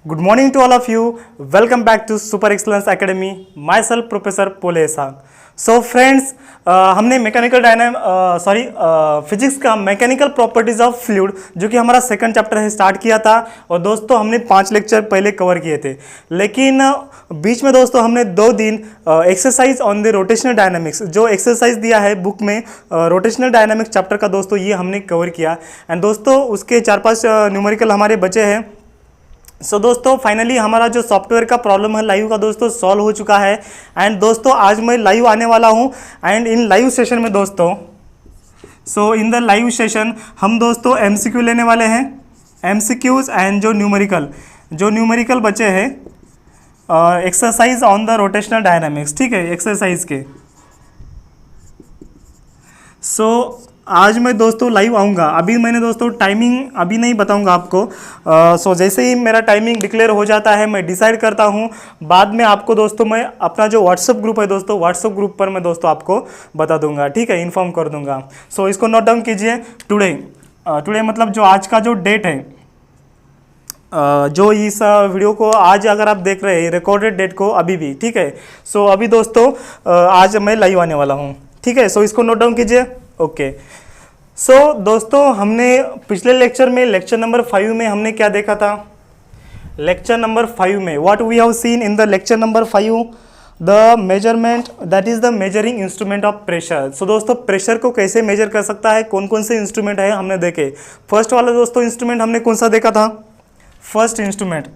Good morning to all of you. Welcome back to Super Excellence Academy. Myself Professor Polesa. So friends, हमने physics का mechanical properties of fluid जो कि हमारा second chapter है start किया था। और दोस्तों हमने 5 लेक्चर पहले कवर किए थे, लेकिन बीच में दोस्तों हमने 2 दिन exercise on the rotational dynamics जो एक्सरसाइज दिया है बुक में रोटेशनल डायनामिक्स चैप्टर का दोस्तों ये हमने कवर किया। एंड दोस्तों उसके 4-5 न्यूमेरिकल हमारे बचे हैं। सो दोस्तों फाइनली हमारा जो सॉफ्टवेयर का प्रॉब्लम है लाइव का दोस्तों सॉल्व हो चुका है। एंड दोस्तों आज मैं लाइव आने वाला हूं। एंड इन लाइव सेशन में दोस्तों इन द लाइव सेशन हम दोस्तों एमसीक्यू लेने वाले हैं, एमसीक्यूज एंड जो न्यूमेरिकल बचे हैं exercise on the rotational dynamics, ठीक है, एक्सरसाइज के। आज मैं दोस्तों लाइव आऊँगा। अभी मैंने दोस्तों टाइमिंग अभी नहीं बताऊँगा आपको। जैसे ही मेरा टाइमिंग डिक्लेयर हो जाता है मैं डिसाइड करता हूँ, बाद में आपको दोस्तों मैं अपना जो व्हाट्सअप ग्रुप है दोस्तों व्हाट्सअप ग्रुप पर मैं दोस्तों आपको बता दूंगा, ठीक है, इन्फॉर्म कर दूंगा। इसको नोट डाउन कीजिए। टुडे मतलब जो आज का जो डेट है, जो इस वीडियो को आज अगर आप देख रहे हैं रिकॉर्डेड डेट को अभी भी, ठीक है। अभी दोस्तों आज मैं लाइव आने वाला हूँ, ठीक है। इसको नोट डाउन कीजिए। ओके। दोस्तों हमने पिछले लेक्चर में लेक्चर नंबर 5 में हमने क्या देखा था? लेक्चर नंबर 5 में what we have seen in the lecture number 5, the measurement that is the measuring instrument of pressure. दोस्तों प्रेशर को कैसे मेजर कर सकता है, कौन कौन से इंस्ट्रूमेंट है हमने देखे। फर्स्ट वाला दोस्तों इंस्ट्रूमेंट हमने कौन सा देखा था? First instrument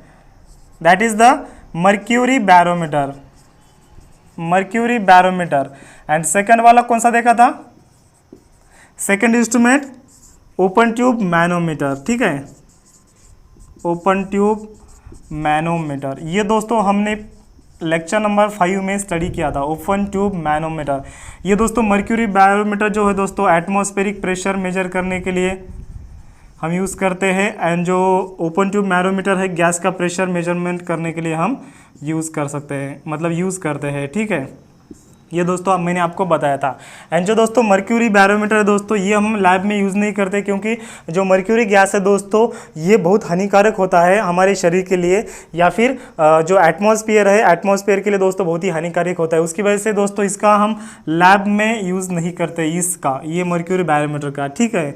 that is the mercury barometer. And second वाला कौन सा देखा था? Second instrument open tube manometer, ठीक है, ओपन ट्यूब मैनोमीटर। ये दोस्तों हमने लेक्चर नंबर 5 में स्टडी किया था, ओपन ट्यूब मैनोमीटर। ये दोस्तों मर्क्यूरी बैरोमीटर जो है दोस्तों एटमॉस्फेरिक प्रेशर मेजर करने के लिए हम यूज़ करते हैं। एंड जो ओपन ट्यूब मैनोमीटर है गैस का प्रेशर मेजरमेंट करने के लिए हम यूज़ कर सकते हैं, मतलब यूज़ करते हैं, ठीक है। ये दोस्तों अब मैंने आपको बताया था। एंड जो दोस्तों मर्क्यूरी बैरोमीटर है दोस्तों ये हम लैब में यूज़ नहीं करते, क्योंकि जो मर्क्यूरी गैस है दोस्तों ये बहुत हानिकारक होता है हमारे शरीर के लिए, या फिर जो एटमॉस्फेयर है एटमॉस्फेयर के लिए दोस्तों बहुत ही हानिकारक होता है। उसकी वजह से दोस्तों इसका हम लैब में यूज़ नहीं करते, इसका ये मर्क्यूरी बैरोमीटर का, ठीक है।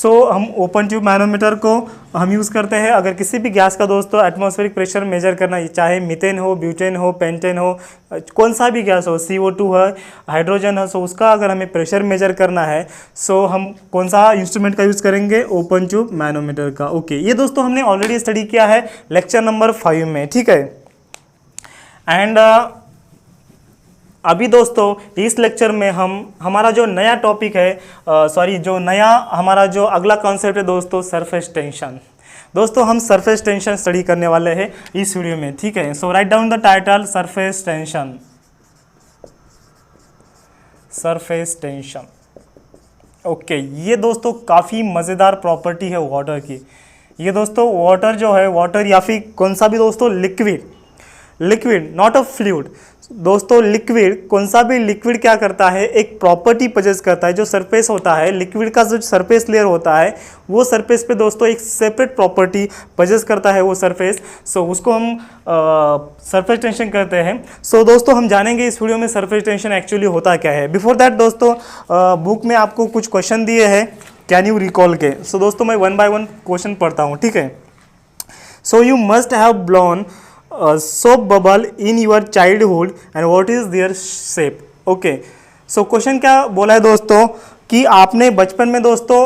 हम ओपन ट्यूब मैनोमीटर को हम यूज़ करते हैं अगर किसी भी गैस का दोस्तों एटमॉस्फेरिक प्रेशर मेजर करना, चाहे मीथेन हो, ब्यूटेन हो, पेंटेन हो, कौन सा भी गैस हो, CO2 है, हाइड्रोजन है, उसका अगर हमें प्रेशर मेजर करना है हम कौन सा इंस्ट्रूमेंट का यूज़ करेंगे? ओपन ट्यूब मैनोमीटर का। ओके, ये दोस्तों हमने ऑलरेडी स्टडी किया है लेक्चर नंबर 5 में, ठीक है। एंड अभी दोस्तों इस लेक्चर में हमारा जो नया टॉपिक है हमारा जो अगला कॉन्सेप्ट है दोस्तों सरफेस टेंशन। दोस्तों हम सरफेस टेंशन स्टडी करने वाले हैं इस वीडियो में, ठीक है। Right down the title surface tension. Okay, ये दोस्तों काफ़ी मज़ेदार प्रॉपर्टी है वाटर की। ये दोस्तों वाटर जो है, वाटर या फिर कौन सा भी दोस्तों लिक्विड नॉट अ फ्लूइड, दोस्तों लिक्विड, कौन सा भी लिक्विड क्या करता है, एक प्रॉपर्टी पजेस करता है। जो सरफेस होता है लिक्विड का, जो सरफेस लेयर होता है वो सरफेस पे दोस्तों एक सेपरेट प्रॉपर्टी पजेस करता है वो सरफेस। उसको हम सरफेस टेंशन कहते हैं। दोस्तों हम जानेंगे इस वीडियो में सरफेस टेंशन एक्चुअली होता क्या है। बिफोर दैट दोस्तों बुक में आपको कुछ क्वेश्चन दिए हैं, कैन यू रिकॉल के। दोस्तों मैं 1 बाय 1 क्वेश्चन पढ़ता हूँ, ठीक है। You must have blown soap bubble in your childhood and what is their shape? Okay, question क्या बोला है दोस्तों कि आपने बचपन में दोस्तों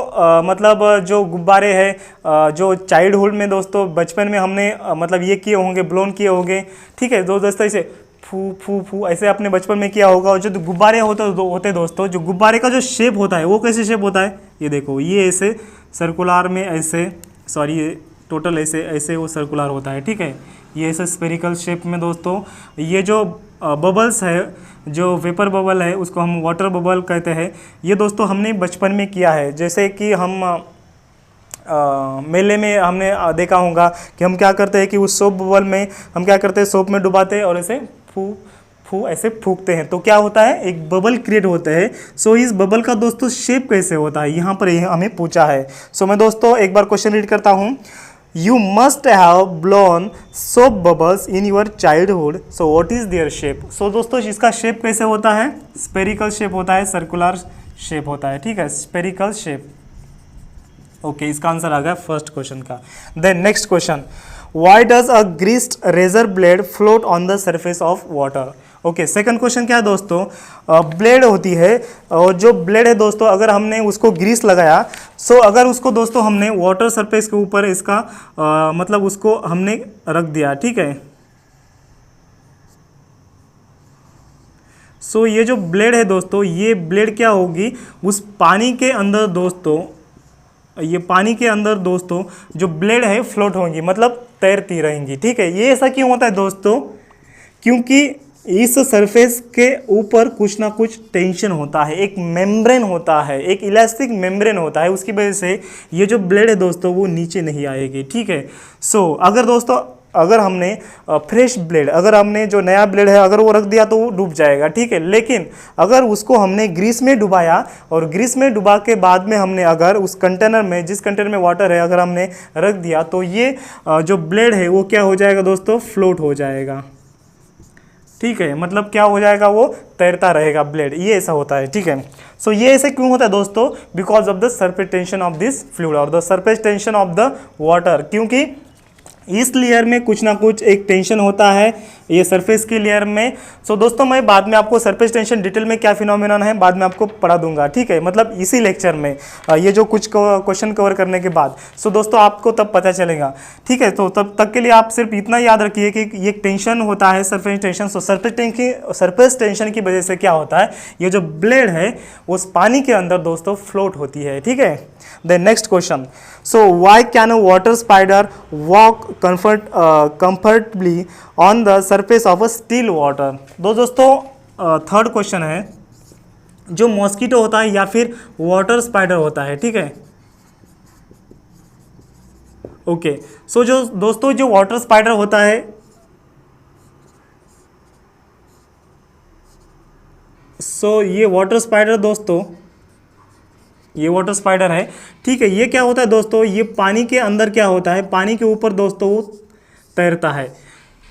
मतलब जो गुब्बारे हैं जो चाइल्डहुड में दोस्तों बचपन में हमने मतलब ये किए होंगे, ब्लोन किए होंगे, ठीक है। दोस्तों ऐसे फू फू फू ऐसे अपने बचपन में किया होगा। और जो गुब्बारे होते दोस्तों, जो गुब्बारे का जो शेप होता है वो कैसे शेप होता है, ये देखो, ये ऐसे सर्कुलर में ऐसे, ये टोटल ऐसे वो सर्कुलर होता है, ठीक है। ये ऐसे स्फेरिकल शेप में दोस्तों। ये जो बबल्स है, जो वेपर बबल है उसको हम वाटर बबल कहते हैं। ये दोस्तों हमने बचपन में किया है। जैसे कि हम मेले में हमने देखा होगा कि हम क्या करते हैं कि उस सोप बबल में हम क्या करते हैं, सोप में डुबाते हैं और ऐसे फू ऐसे फूकते हैं, तो क्या होता है, एक बबल क्रिएट होता है। इस बबल का दोस्तों शेप कैसे होता है यहाँ पर हमें पूछा है। मैं दोस्तों एक बार क्वेश्चन रीड करता हूँ। You must have blown soap bubbles in your childhood. So what is their shape? So दोस्तों इसका शेप कैसे होता है? स्पेरिकल शेप होता है, सर्कुलर शेप होता है, ठीक है, स्पेरिकल शेप। ओके, इसका आंसर आ गया फर्स्ट क्वेश्चन का। Then next question, why does a greased razor blade float on the surface of water? Okay, second question क्या है दोस्तों, ब्लेड होती है और जो ब्लेड है दोस्तों अगर हमने उसको ग्रीस लगाया, सो अगर उसको दोस्तों हमने वाटर सरफेस के ऊपर इसका मतलब उसको हमने रख दिया, ठीक है, सो ये जो ब्लेड है दोस्तों, ये ब्लेड क्या होगी, उस पानी के अंदर दोस्तों, ये पानी के अंदर दोस्तों जो ब्लेड है फ्लोट होंगी, मतलब तैरती रहेंगी, ठीक है। ये ऐसा क्यों होता है दोस्तों, क्योंकि इस सरफेस के ऊपर कुछ ना कुछ टेंशन होता है, एक मेम्ब्रेन होता है, एक इलास्टिक मेम्ब्रेन होता है, उसकी वजह से ये जो ब्लेड है दोस्तों वो नीचे नहीं आएगी, ठीक है। सो अगर दोस्तों अगर हमने फ्रेश ब्लेड, अगर हमने जो नया ब्लेड है अगर वो रख दिया तो वो डूब जाएगा, ठीक है। लेकिन अगर उसको हमने ग्रीस में डुबाया और ग्रीस में डुबा के बाद में हमने अगर उस कंटेनर में, जिस कंटेनर में वाटर है, अगर हमने रख दिया तो ये जो ब्लेड है वो क्या हो जाएगा दोस्तों, फ्लोट हो जाएगा, ठीक है। मतलब क्या हो जाएगा, वो तैरता रहेगा ब्लेड, ये ऐसा होता है, ठीक है। सो ये ऐसे क्यों होता है दोस्तों, because of the surface tension of this fluid और the surface tension of the water, क्योंकि इस लेयर में कुछ ना कुछ एक टेंशन होता है ये सरफेस की लेयर में। सो दोस्तों मैं बाद में आपको सरफेस टेंशन डिटेल में क्या फिनोमेनन है बाद में आपको पढ़ा दूंगा, ठीक है, मतलब इसी लेक्चर में ये जो कुछ क्वेश्चन कवर करने के बाद। सो दोस्तों आपको तब पता चलेगा, ठीक है। तो तब तक के लिए आप सिर्फ इतना याद रखिए कि ये टेंशन होता है, सरफेस टेंशन। सो सरफेस टेंशन की वजह से क्या होता है, ये जो ब्लेड है उस पानी के अंदर दोस्तों फ्लोट होती है, ठीक है। Then next question, so why can a water spider walk comfortably on the surface of a still water? दोस्तों थर्ड क्वेश्चन है, जो मॉस्किटो होता है या फिर वाटर स्पाइडर होता है, ठीक है। ओके, सो जो दोस्तों जो वाटर स्पाइडर होता है, सो ये वाटर स्पाइडर दोस्तों, ये वाटर स्पाइडर है, ठीक है। ये क्या होता है दोस्तों, ये पानी के अंदर क्या होता है, पानी के ऊपर दोस्तों वो तैरता है।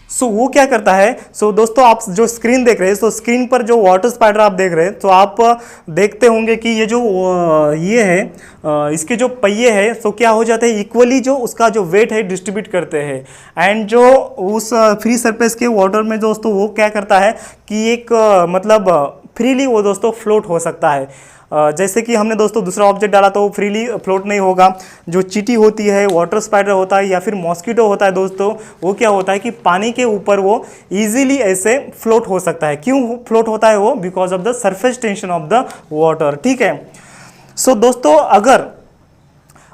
सो वो क्या करता है, सो दोस्तों आप जो स्क्रीन देख रहे हैं, तो स्क्रीन पर जो वाटर स्पाइडर आप देख रहे हैं, तो आप देखते होंगे कि ये जो ये है इसके जो पहिए हैं, तो क्या हो जाते हैं, इक्वली जो उसका जो वेट है डिस्ट्रीब्यूट करते हैं। एंड जो उस फ्री सरफेस के वाटर में दोस्तों वो क्या करता है कि एक मतलब फ्रीली वो दोस्तों फ्लोट हो सकता है। जैसे कि हमने दोस्तों दूसरा ऑब्जेक्ट डाला तो वो फ्रीली फ्लोट नहीं होगा। जो चींटी होती है, वाटर स्पाइडर होता है या फिर मॉस्किटो होता है दोस्तों, वो क्या होता है कि पानी के ऊपर वो इजीली ऐसे फ्लोट हो सकता है। क्यों फ्लोट होता है वो, because of the surface tension of the water, ठीक है। सो दोस्तों अगर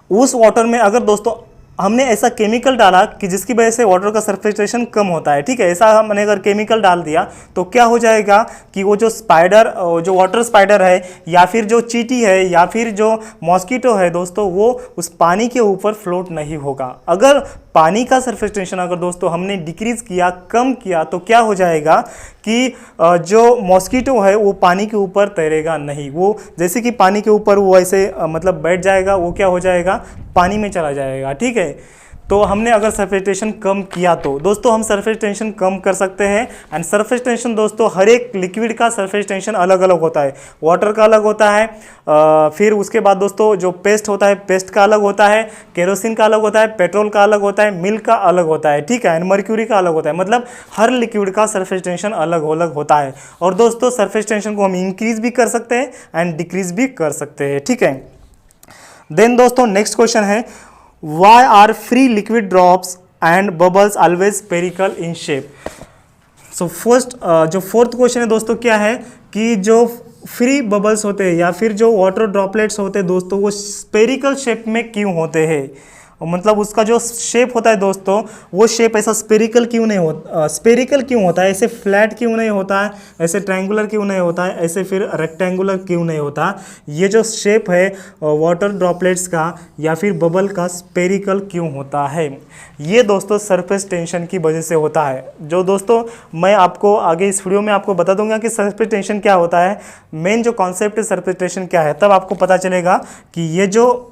उस वाटर में अगर दोस्तों हमने ऐसा केमिकल डाला कि जिसकी वजह से वाटर का सरफेस टेंशन कम होता है, ठीक है, ऐसा हमने अगर केमिकल डाल दिया तो क्या हो जाएगा कि वो जो स्पाइडर, जो वाटर स्पाइडर है या फिर जो चींटी है या फिर जो मॉस्किटो है दोस्तों, वो उस पानी के ऊपर फ्लोट नहीं होगा। अगर पानी का सरफेस टेंशन अगर दोस्तों हमने डिक्रीज किया, कम किया, तो क्या हो जाएगा कि जो मॉस्किटो है वो पानी के ऊपर तैरेगा नहीं। वो जैसे कि पानी के ऊपर वो ऐसे मतलब बैठ जाएगा, वो क्या हो जाएगा, पानी में चला जाएगा, ठीक है। तो हमने अगर सरफेस टेंशन कम किया तो दोस्तों हम सरफेस टेंशन कम कर सकते हैं। एंड सरफेस टेंशन दोस्तों हर एक लिक्विड का सरफेस टेंशन अलग अलग होता है। वाटर का अलग होता है, फिर उसके बाद दोस्तों जो पेस्ट होता है, पेस्ट का अलग होता है, केरोसिन का अलग होता है, पेट्रोल का अलग होता है, मिल्क का अलग होता है, ठीक है, एंड मर्क्यूरी का अलग होता है। मतलब हर लिक्विड का सरफेस टेंशन अलग अलग होता है। और दोस्तों सरफेस टेंशन को हम इंक्रीज भी कर सकते हैं एंड डिक्रीज भी कर सकते हैं, ठीक है। देन दोस्तों नेक्स्ट क्वेश्चन है, Why are free liquid drops and bubbles always spherical in shape? So first जो फोर्थ क्वेश्चन है दोस्तों क्या है कि जो फ्री बबल्स होते हैं या फिर जो वाटर ड्रॉपलेट्स होते हैं दोस्तों, वो स्पेरिकल शेप में क्यों होते हैं। मतलब उसका जो शेप होता है दोस्तों, वो शेप ऐसा स्पेरिकल क्यों नहीं होता, स्पेरिकल क्यों होता है, ऐसे फ्लैट क्यों नहीं होता है, ऐसे ट्रायंगुलर क्यों नहीं होता है, ऐसे फिर रेक्टेंगुलर क्यों नहीं होता। ये जो शेप है वाटर ड्रॉपलेट्स का या फिर बबल का स्पेरिकल क्यों होता है, ये दोस्तों सरफेस टेंशन की वजह से होता है। जो दोस्तों मैं आपको आगे इस वीडियो में आपको बता दूंगा कि सरफेस टेंशन क्या होता है, मेन जो कॉन्सेप्ट है सरफेस टेंशन क्या है, तब आपको पता चलेगा कि ये जो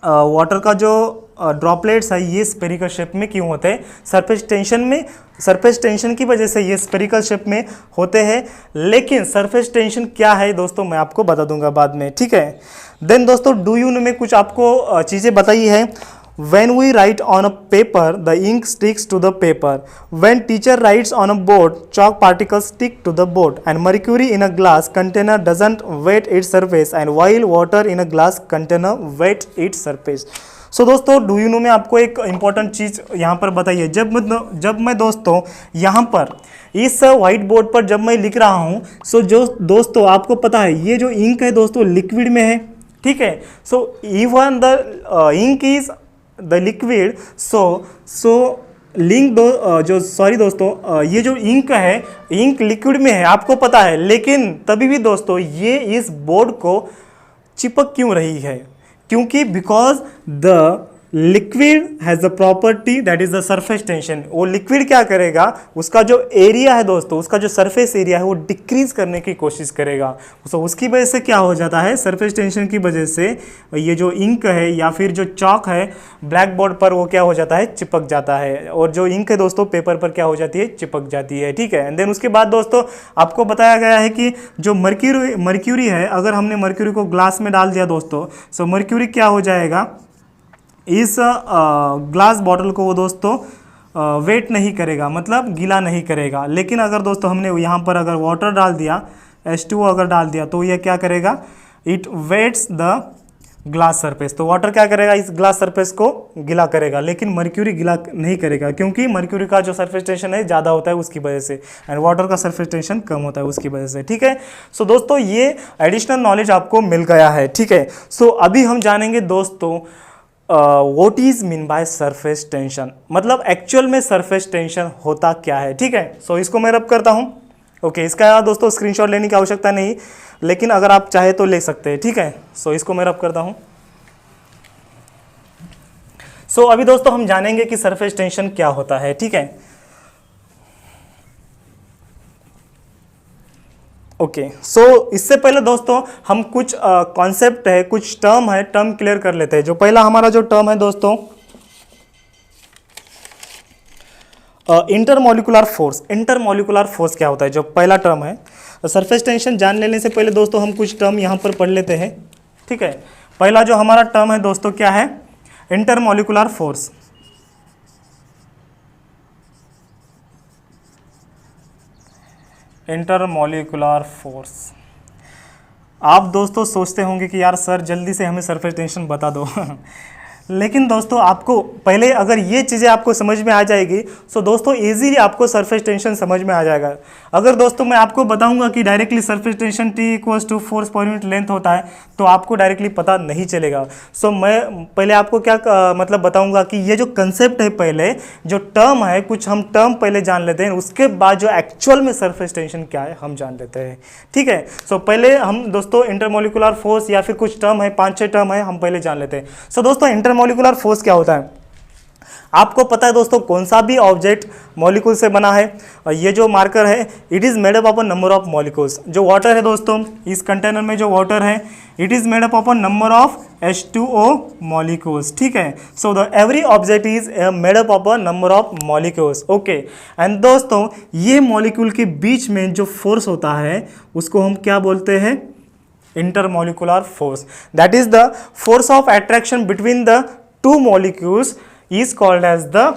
वाटर का जो ड्रॉपलेट्स है ये स्पेरिकल शेप में क्यों होते हैं? सरफेस टेंशन की वजह से ये स्पेरिकल शेप में होते हैं। लेकिन सरफेस टेंशन क्या है दोस्तों मैं आपको बता दूंगा बाद में, ठीक है। देन दोस्तों डू यू नो में कुछ आपको चीज़ें बताई है। When we write on a paper, the ink sticks to the paper. When teacher writes on a board, chalk particles stick to the board. And mercury in a glass container doesn't wet its surface, and while water in a glass container wet its surface. So दोस्तों do you know में आपको एक important चीज़ यहाँ पर बताइए। जब मैं दोस्तों यहाँ पर इस व्हाइट बोर्ड पर जब मैं लिख रहा हूँ, सो जो दोस्तों आपको पता है ये जो इंक है दोस्तों लिक्विड में है, ठीक है। So even the ink is the liquid, so link दोस्तों ये जो इंक है, इंक लिक्विड में है आपको पता है, लेकिन तभी भी दोस्तों ये इस बोर्ड को चिपक क्यों रही है? क्योंकि because the liquid has the property that is the surface tension. वो लिक्विड क्या करेगा, उसका जो एरिया है दोस्तों, उसका जो सरफेस एरिया है वो डिक्रीज करने की कोशिश करेगा। तो उसकी वजह से क्या हो जाता है, सरफेस टेंशन की वजह से ये जो इंक है या फिर जो चॉक है ब्लैक बोर्ड पर वो क्या हो जाता है, चिपक जाता है। और जो इंक है दोस्तों पेपर पर क्या हो जाती है, चिपक जाती है, ठीक है। एंड देन उसके बाद दोस्तों आपको बताया गया है कि जो मर्क्यूरी है, अगर हमने मर्क्यूरी को ग्लास में डाल दिया दोस्तों, सो मर्क्यूरी क्या हो जाएगा, इस ग्लास बॉटल को वो दोस्तों वेट नहीं करेगा, मतलब गीला नहीं करेगा। लेकिन अगर दोस्तों हमने यहाँ पर अगर वाटर डाल दिया, H2O अगर डाल दिया, तो ये क्या करेगा, it wets the glass surface. तो वाटर क्या करेगा, इस ग्लास सरफेस को गीला करेगा, लेकिन मर्क्यूरी गीला नहीं करेगा, क्योंकि मर्क्यूरी का जो सरफेस टेंशन है ज़्यादा होता है उसकी वजह से, एंड वाटर का सरफेस टेंशन कम होता है उसकी वजह से, ठीक है। सो दोस्तों ये एडिशनल नॉलेज आपको मिल गया है, ठीक है। सो अभी हम जानेंगे दोस्तों what is mean by surface tension, मतलब एक्चुअल में सरफेस टेंशन होता क्या है, ठीक है। सो इसको मैं रब करता हूं। ओके, इसका दोस्तों स्क्रीनशॉट लेने की आवश्यकता नहीं, लेकिन अगर आप चाहे तो ले सकते हैं, ठीक है। सो इसको मैं रब करता हूं। सो अभी दोस्तों हम जानेंगे कि सरफेस टेंशन क्या होता है, ठीक है। ओके, सो इससे पहले दोस्तों हम कुछ कॉन्सेप्ट है, कुछ टर्म है, टर्म क्लियर कर लेते हैं। जो पहला हमारा जो टर्म है दोस्तों इंटरमोलिकुलर फोर्स। इंटरमोलिकुलर फोर्स क्या होता है, जो पहला टर्म है। सरफेस टेंशन जान लेने से पहले दोस्तों हम कुछ टर्म यहाँ पर पढ़ लेते हैं, ठीक है। पहला जो हमारा टर्म है दोस्तों क्या है, इंटरमोलिकुलर फोर्स। Intermolecular force. आप दोस्तों सोचते होंगे कि यार सर जल्दी से हमें सरफेस टेंशन बता दो लेकिन दोस्तों आपको पहले अगर ये चीज़ें आपको समझ में आ जाएगी, सो दोस्तों इजीली आपको सरफेस टेंशन समझ में आ जाएगा। अगर दोस्तों मैं आपको बताऊंगा कि directly surface tension T equals to force per unit length होता है, तो आपको डायरेक्टली पता नहीं चलेगा। सो मैं पहले आपको क्या मतलब बताऊंगा कि ये जो कंसेप्ट है, पहले जो टर्म है, कुछ हम टर्म पहले जान लेते हैं, उसके बाद जो एक्चुअल में सरफेस टेंशन क्या है हम जान लेते हैं, ठीक है। सो पहले हम दोस्तों इंटरमोलिकुलर फोर्स या फिर कुछ टर्म है, 5-6 टर्म है, हम पहले जान लेते हैं। सो दोस्तों इंटरमोलिकुलर फोर्स क्या होता है, आपको पता है दोस्तों कौन सा भी ऑब्जेक्ट मॉलिक्यूल से बना है, और ये जो मार्कर है it is made up of a number of molecules. जो वाटर है दोस्तों, इस कंटेनर में जो वाटर है it is made up of a number of H2O molecules, ठीक है। So the every object is made up of a number of molecules, okay. And दोस्तों ये मॉलिक्यूल के बीच में जो फोर्स होता है उसको हम क्या बोलते हैं, intermolecular force. That is the force of attraction between the two molecules is called as the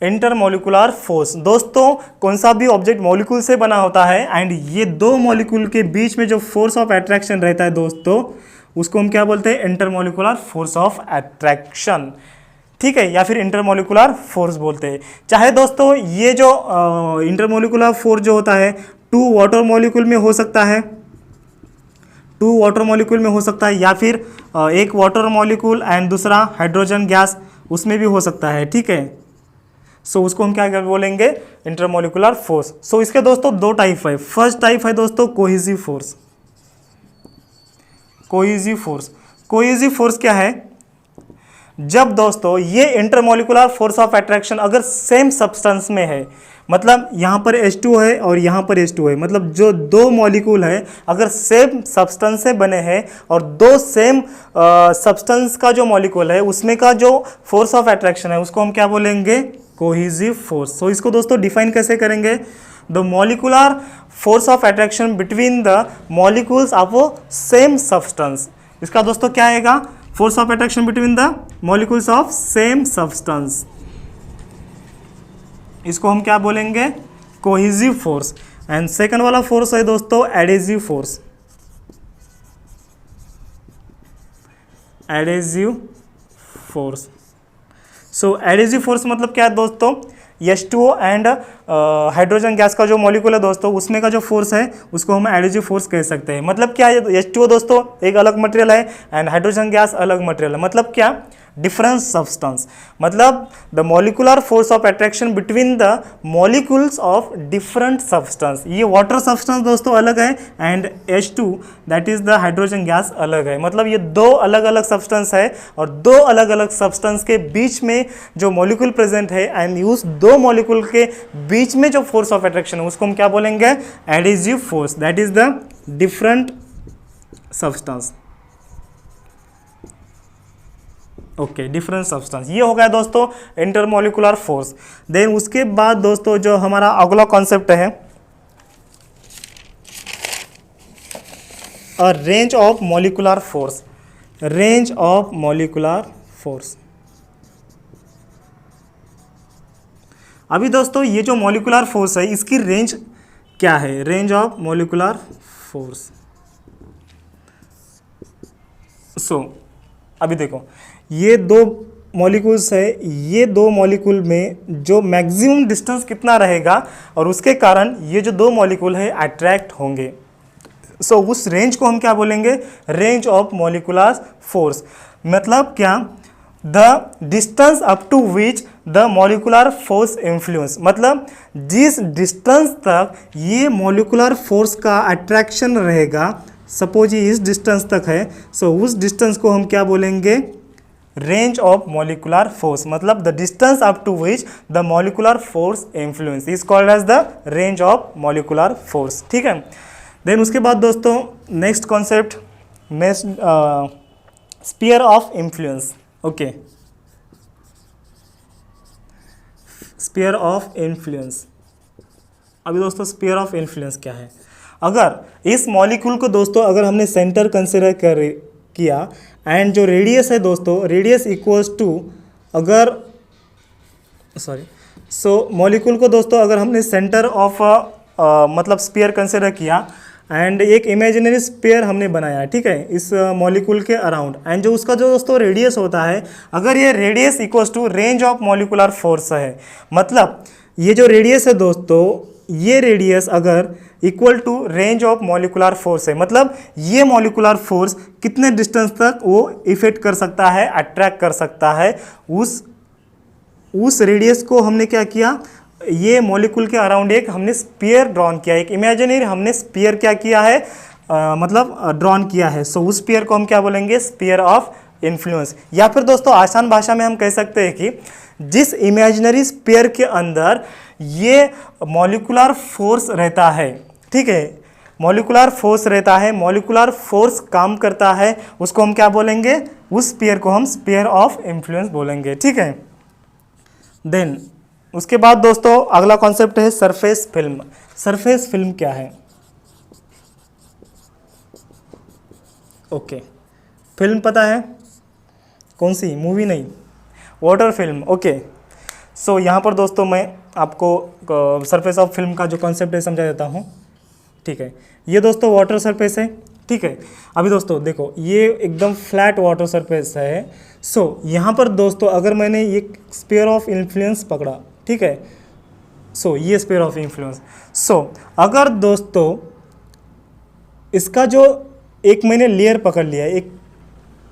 intermolecular force. दोस्तों कौन सा भी ऑब्जेक्ट मॉलिक्यूल से बना होता है एंड ये दो मॉलिक्यूल के बीच में जो फोर्स ऑफ अट्रैक्शन रहता है दोस्तों, उसको हम क्या बोलते हैं, इंटरमोलिकुलर फोर्स ऑफ अट्रैक्शन, ठीक है, या फिर इंटरमोलिकुलर फोर्स बोलते हैं। चाहे दोस्तों ये जो इंटरमोलिकुलर फोर्स जो होता है 2 वाटर मॉलिक्यूल में हो सकता है, 2 वाटर मॉलिक्यूल में हो सकता है, या फिर एक वाटर मॉलिक्यूल एंड दूसरा हाइड्रोजन गैस, उसमें भी हो सकता है, ठीक है। सो उसको हम क्या बोलेंगे, इंटरमोलिकुलर फोर्स। सो इसके दोस्तों 2 टाइप है। फर्स्ट टाइप है दोस्तों cohesive force. Cohesive force, cohesive force क्या है, जब दोस्तों ये इंटरमोलिकुलर फोर्स ऑफ अट्रैक्शन अगर सेम सब्सटेंस में है, मतलब यहाँ पर H2 है और यहाँ पर H2 है, मतलब जो दो मॉलिक्यूल है अगर सेम सब्सटेंस से बने हैं और दो सेम सब्सटेंस का जो मॉलिक्यूल है उसमें का जो फोर्स ऑफ अट्रैक्शन है उसको हम क्या बोलेंगे, कोहेसिव फोर्स। सो इसको दोस्तों डिफाइन कैसे करेंगे, the molecular force of attraction between the molecules of same substance. इसका दोस्तों क्या आएगा, force of attraction between the molecules of same substance, इसको हम क्या बोलेंगे, कोहेसिव फोर्स। एंड सेकंड वाला फोर्स है दोस्तों एडेसिव फोर्स। एडेसिव फोर्स, सो एडेसिव फोर्स मतलब क्या है दोस्तों, H2O एंड हाइड्रोजन गैस का जो मॉलिक्यूल है दोस्तों उसमें का जो फोर्स है उसको हम एडेसिव फोर्स कह सकते हैं। मतलब क्या है, H2O दोस्तों एक अलग मटेरियल है एंड हाइड्रोजन गैस अलग मटेरियल है, मतलब क्या, डिफरेंट सब्सटेंस, मतलब the molecular force of attraction between the molecules of different substance. ये वाटर सब्सटेंस दोस्तों अलग है and H2 that is the hydrogen gas अलग है, मतलब ये दो अलग अलग सब्सटेंस है और दो अलग अलग सब्सटेंस के बीच में जो मॉलिक्यूल प्रेजेंट है एंड उस दो मॉलिक्यूल के बीच में जो फोर्स ऑफ अट्रैक्शन है उसको हम क्या बोलेंगे, adhesive force, that is the different substance. Okay, different substance, ये हो गया दोस्तों इंटरमोलिकुलर फोर्स। देन उसके बाद दोस्तों जो हमारा अगला कॉन्सेप्ट है range of molecular force. Range of molecular force, अभी दोस्तों ये जो मॉलिकुलर फोर्स है इसकी रेंज क्या है, रेंज ऑफ मॉलिकुलर फोर्स। सो अभी देखो ये दो मॉलिक्यूल्स है, ये दो मॉलिक्यूल में जो मैक्सिमम डिस्टेंस कितना रहेगा और उसके कारण ये जो दो मॉलिक्यूल है अट्रैक्ट होंगे। सो उस रेंज को हम क्या बोलेंगे, रेंज ऑफ मॉलिकुलर फोर्स। मतलब क्या, the distance up to which the molecular force influence, मतलब जिस डिस्टेंस तक ये मॉलिकुलर फोर्स का अट्रैक्शन रहेगा, सपोज ये इस डिस्टेंस तक है, सो उस डिस्टेंस को हम क्या बोलेंगे, रेंज ऑफ मॉलिकुलर फोर्स। मतलब the distance up to which the molecular force influence is called as the range of molecular force. ठीक है, देन उसके बाद दोस्तों next concept, next sphere of influence. Okay, sphere of influence. अभी दोस्तों sphere of influence क्या है, अगर इस मॉलिक्यूल को दोस्तों अगर हमने सेंटर कंसिडर किया एंड जो रेडियस है दोस्तों, रेडियस इक्वल्स टू, अगर मॉलिक्यूल को दोस्तों अगर हमने सेंटर ऑफ मतलब स्फीयर कंसिडर किया एंड एक इमेजिनरी स्फीयर हमने बनाया है, ठीक है, इस मॉलिक्यूल के अराउंड, एंड जो उसका जो दोस्तों रेडियस होता है, अगर ये radius equals to range of molecular force है, मतलब ये जो रेडियस है दोस्तों, ये रेडियस अगर equal to range of molecular force है, मतलब ये मॉलिकुलर फोर्स कितने डिस्टेंस तक वो इफेक्ट कर सकता है, अट्रैक्ट कर सकता है, उस रेडियस को हमने क्या किया, ये मॉलिक्यूल के अराउंड एक हमने स्फीयर ड्रॉन किया, एक इमेजिनरी हमने स्फीयर क्या किया है, मतलब ड्रॉन किया है। सो उस स्फीयर को हम क्या बोलेंगे, स्फीयर ऑफ इन्फ्लुएंस। या फिर दोस्तों आसान भाषा में हम कह सकते हैं कि जिस इमेजिनरी स्फीयर के अंदर ये मॉलिकुलर फोर्स रहता है, ठीक है, मॉलिकुलर फोर्स रहता है, मॉलिकुलर फोर्स काम करता है, उसको हम क्या बोलेंगे, उस स्फीयर को हम स्फीयर ऑफ इन्फ्लुएंस बोलेंगे। ठीक है, देन उसके बाद दोस्तों अगला कॉन्सेप्ट है सरफेस फिल्म। सरफेस फिल्म क्या है, ओके, फिल्म पता है कौन सी, मूवी नहीं, वाटर फिल्म। ओके, सो यहाँ पर दोस्तों मैं आपको सरफेस ऑफ फिल्म का जो कॉन्सेप्ट है समझा देता हूँ। ठीक है, ये दोस्तों वाटर सरफेस है, ठीक है। अभी दोस्तों देखो ये एकदम फ्लैट वाटर सरफेस है। सो यहाँ पर दोस्तों अगर मैंने ये स्फीयर ऑफ इन्फ्लुएंस पकड़ा, ठीक है, सो ये स्फीयर ऑफ इन्फ्लुएंस, सो अगर दोस्तों इसका जो एक मैंने लेयर पकड़ लिया, एक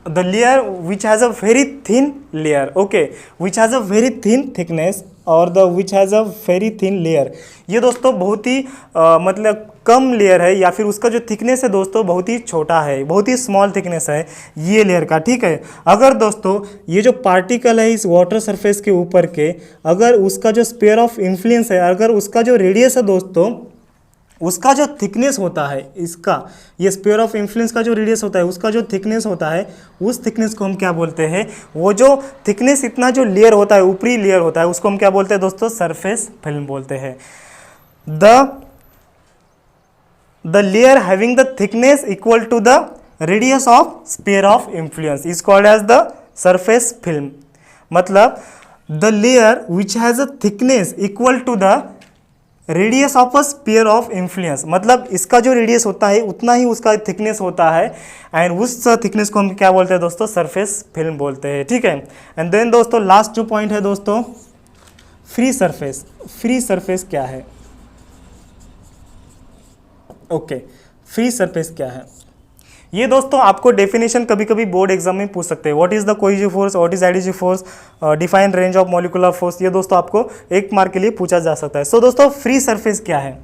the layer which has a very thin layer, okay, which has a very thin thickness और the which has a very thin layer। ये दोस्तों बहुत ही मतलब कम लेयर है या फिर उसका जो थिकनेस है दोस्तों बहुत ही छोटा है, बहुत ही स्मॉल थिकनेस है ये लेयर का, ठीक है। अगर दोस्तों ये जो पार्टिकल है इस वाटर सरफेस के ऊपर के, अगर उसका जो स्फीयर ऑफ इन्फ्लुएंस है, अगर उसका जो रेडियस है दोस्तों, उसका जो थिकनेस होता है, इसका ये स्फीयर ऑफ इन्फ्लुएंस का जो रेडियस होता है उसका जो थिकनेस होता है, उस थिकनेस को हम क्या बोलते हैं, वो जो थिकनेस इतना जो लेयर होता है, ऊपरी लेयर होता है, उसको हम क्या बोलते हैं दोस्तों, सरफेस फिल्म बोलते हैं। The layer having the thickness equal to the radius of sphere of influence is called as the surface film. मतलब the layer which has a thickness equal to the radius of a sphere of influence, मतलब इसका जो radius होता है उतना ही उसका thickness होता है, एंड उस थिकनेस को हम क्या बोलते हैं दोस्तों, सरफेस फिल्म बोलते हैं, ठीक है। एंड देन दोस्तों लास्ट जो पॉइंट है दोस्तों, फ्री सरफेस। फ्री सरफेस क्या है, ओके, फ्री सरफेस क्या है, ये दोस्तों आपको डेफिनेशन कभी कभी बोर्ड एग्जाम में पूछ सकते हैं। What is the cohesive force, what is additive force, define range of molecular force, ये दोस्तों आपको 1 मार्क के लिए पूछा जा सकता है। सो दोस्तों फ्री सरफेस क्या है,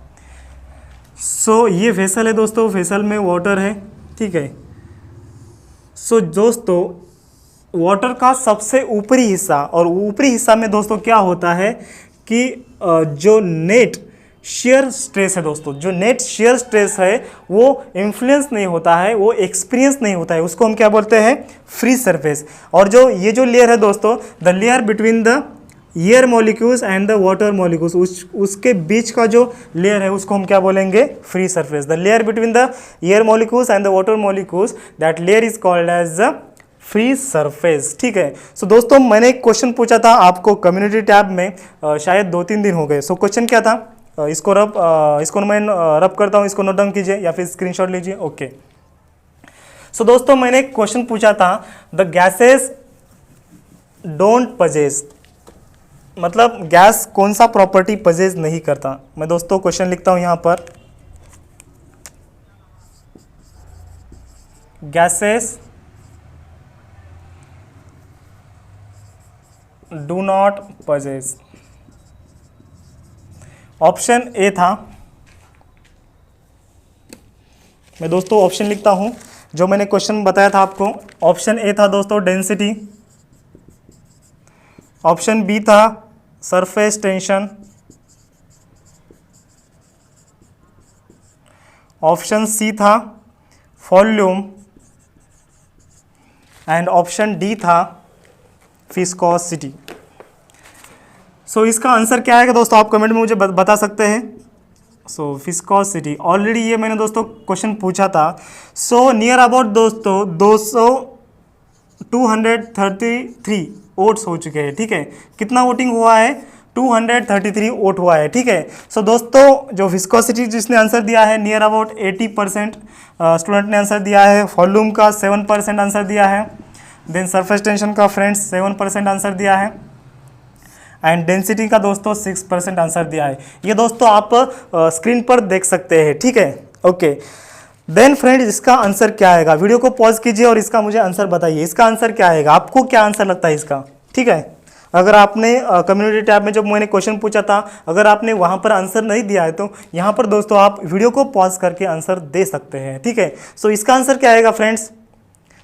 सो ये वेसल है दोस्तों, वेसल में वाटर है, ठीक है। सो दोस्तों वाटर का सबसे ऊपरी हिस्सा, और ऊपरी हिस्सा में दोस्तों क्या होता है कि जो नेट शेयर स्ट्रेस है दोस्तों, जो नेट शेयर स्ट्रेस है वो इन्फ्लुएंस नहीं होता है, वो एक्सपीरियंस नहीं होता है, उसको हम क्या बोलते हैं, फ्री सरफेस। और जो ये जो लेयर है दोस्तों, the layer between the air molecules and the water molecules, उसके बीच का जो लेयर है उसको हम क्या बोलेंगे, free surface. The layer between the air molecules and the water molecules, that layer is called as the free surface, ठीक है। सो दोस्तों मैंने एक क्वेश्चन पूछा था आपको कम्युनिटी टैब में, शायद 2-3 दिन हो गए। सो क्वेश्चन क्या था, इसको मैं रब करता हूँ, इसको नोट डाउन कीजिए या फिर स्क्रीनशॉट लीजिए, ओके। सो दोस्तों मैंने एक क्वेश्चन पूछा था, द गैसेस डोंट पजेस, मतलब गैस कौन सा प्रॉपर्टी पजेस नहीं करता। मैं दोस्तों क्वेश्चन लिखता हूं यहां पर, gases do not possess. Option A था, मैं दोस्तों ऑप्शन लिखता हूं जो मैंने क्वेश्चन बताया था आपको। ऑप्शन ए था दोस्तों डेंसिटी, ऑप्शन बी था सरफेस टेंशन, ऑप्शन सी था वॉल्यूम, एंड ऑप्शन डी था विस्कोसिटी। सो इसका आंसर क्या है दोस्तों, आप कमेंट में मुझे बता सकते हैं। सो विस्कोसिटी, ऑलरेडी ये मैंने दोस्तों क्वेश्चन पूछा था। सो नियर अबाउट दोस्तों 233 वोट्स हो चुके हैं, ठीक है। कितना वोटिंग हुआ है, 233 वोट हुआ है, ठीक है। सो दोस्तों जो विस्कोसिटी जिसने आंसर दिया है नियर अबाउट 80% स्टूडेंट ने आंसर दिया है। वॉल्यूम का 7% आंसर दिया है। देन सरफेस टेंशन का फ्रेंड्स 7% आंसर दिया है, एंड डेंसिटी का दोस्तों 6% आंसर दिया है। ये दोस्तों आप स्क्रीन पर देख सकते हैं, ठीक है, ओके। देन फ्रेंड्स इसका आंसर क्या आएगा, वीडियो को पॉज कीजिए और इसका मुझे आंसर बताइए, इसका आंसर क्या आएगा, आपको क्या आंसर लगता है इसका, ठीक है। अगर आपने कम्युनिटी टैब में जब मैंने क्वेश्चन पूछा था, अगर आपने वहाँ पर आंसर नहीं दिया है तो यहाँ पर दोस्तों आप वीडियो को पॉज करके आंसर दे सकते हैं, ठीक है। सो इसका आंसर क्या आएगा फ्रेंड्स,